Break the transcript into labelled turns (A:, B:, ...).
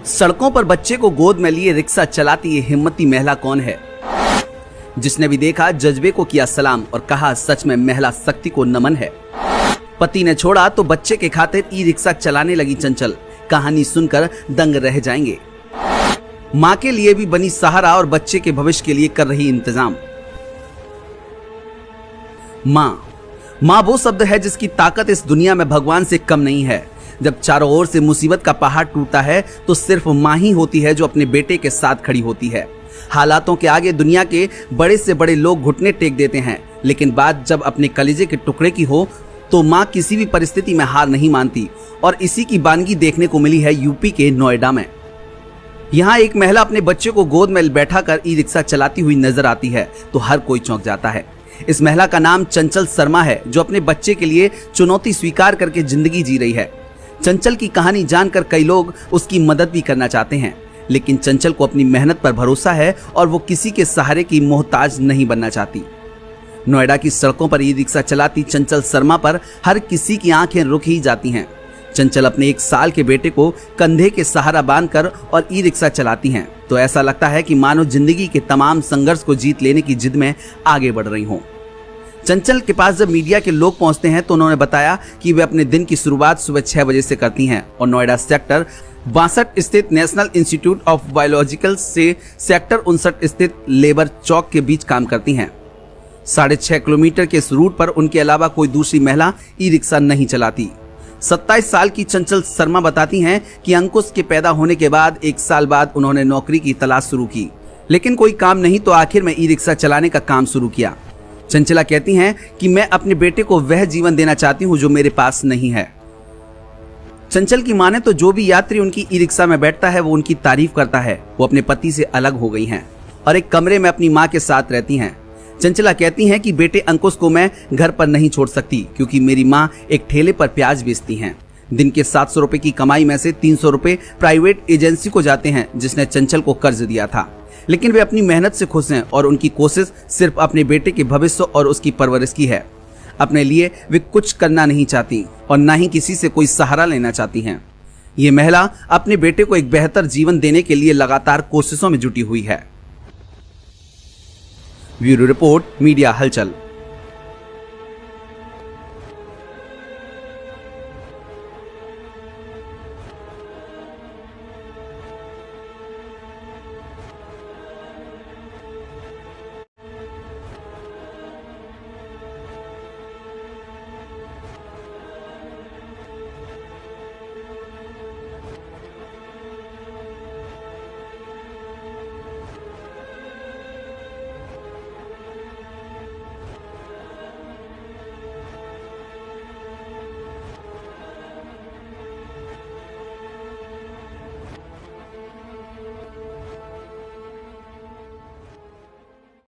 A: सड़कों पर बच्चे को गोद में लिए रिक्शा चलाती ये हिम्मती महिला कौन है? जिसने भी देखा जज्बे को किया सलाम और कहा सच में महिला शक्ति को नमन है। पति ने छोड़ा तो बच्चे के खातिर ई रिक्शा चलाने लगी चंचल। कहानी सुनकर दंग रह जाएंगे। मां के लिए भी बनी सहारा और बच्चे के भविष्य के लिए कर रही इंतजाम। मां वो शब्द है जिसकी ताकत इस दुनिया में भगवान से कम नहीं है। जब चारों ओर से मुसीबत का पहाड़ टूटता है तो सिर्फ मां ही होती है जो अपने बेटे के साथ खड़ी होती है। हालातों के आगे दुनिया के बड़े से बड़े लोग घुटने टेक देते हैं, लेकिन बात जब अपने कलेजे के टुकड़े की हो तो मां किसी भी परिस्थिति में हार नहीं मानती। और इसी की बानगी देखने को मिली है यूपी के नोएडा में। यहाँ एक महिला अपने बच्चे को गोद में बैठाकर ई रिक्शा चलाती हुई नजर आती है तो हर कोई चौंक जाता है। इस महिला का नाम चंचल शर्मा है, जो अपने बच्चे के लिए चुनौती स्वीकार करके जिंदगी जी रही है। चंचल की कहानी जानकर कई लोग उसकी मदद भी करना चाहते हैं, लेकिन चंचल को अपनी मेहनत पर भरोसा है और वो किसी के सहारे की मोहताज नहीं बनना चाहती। नोएडा की सड़कों पर ई रिक्शा चलाती चंचल शर्मा पर हर किसी की आंखें रुक ही जाती हैं। चंचल अपने 1 साल के बेटे को कंधे के सहारा बांधकर और ई रिक्शा चलाती हैं तो ऐसा लगता है कि मानो जिंदगी के तमाम संघर्ष को जीत लेने की जिद में आगे बढ़ रही हों। चंचल के पास जब मीडिया के लोग पहुंचते हैं तो उन्होंने बताया कि वे अपने दिन की शुरुआत सुबह 6 बजे से करती हैं और नोएडा सेक्टर 62 स्थित नेशनल इंस्टीट्यूट ऑफ बायोलॉजिकल से सेक्टर 59 स्थित लेबर चौक के बीच काम करती हैं। 6.5 किलोमीटर के इस रूट पर उनके अलावा कोई दूसरी महिला ई रिक्शा नहीं चलाती। 27 साल की चंचल शर्मा बताती हैं कि अंकुश के पैदा होने के बाद 1 साल बाद उन्होंने नौकरी की तलाश शुरू की, लेकिन कोई काम नहीं तो आखिर में ई रिक्शा चलाने का काम शुरू किया। चंचला कहती हैं कि मैं अपने बेटे को वह जीवन देना चाहती हूं जो मेरे पास नहीं है। चंचल की माने तो जो भी यात्री उनकी ई रिक्शा में बैठता है वो उनकी तारीफ करता है। वो अपने पति से अलग हो गई हैं और एक कमरे में अपनी मां के साथ रहती हैं। चंचला कहती हैं कि बेटे अंकुश को मैं घर पर नहीं छोड़ सकती क्योंकि मेरी मां एक ठेले पर प्याज बेचती हैं। दिन के 700 रुपए की कमाई में से 300 रुपए प्राइवेट एजेंसी को जाते हैं जिसने चंचल को कर्ज दिया था, लेकिन वे अपनी मेहनत से खुश हैं और उनकी कोशिश सिर्फ अपने बेटे के भविष्य और उसकी परवरिश की है। अपने लिए वे कुछ करना नहीं चाहती और ना ही किसी से कोई सहारा लेना चाहती हैं। ये महिला अपने बेटे को एक बेहतर जीवन देने के लिए लगातार कोशिशों में जुटी हुई है। ब्यूरो रिपोर्ट, मीडिया हलचल।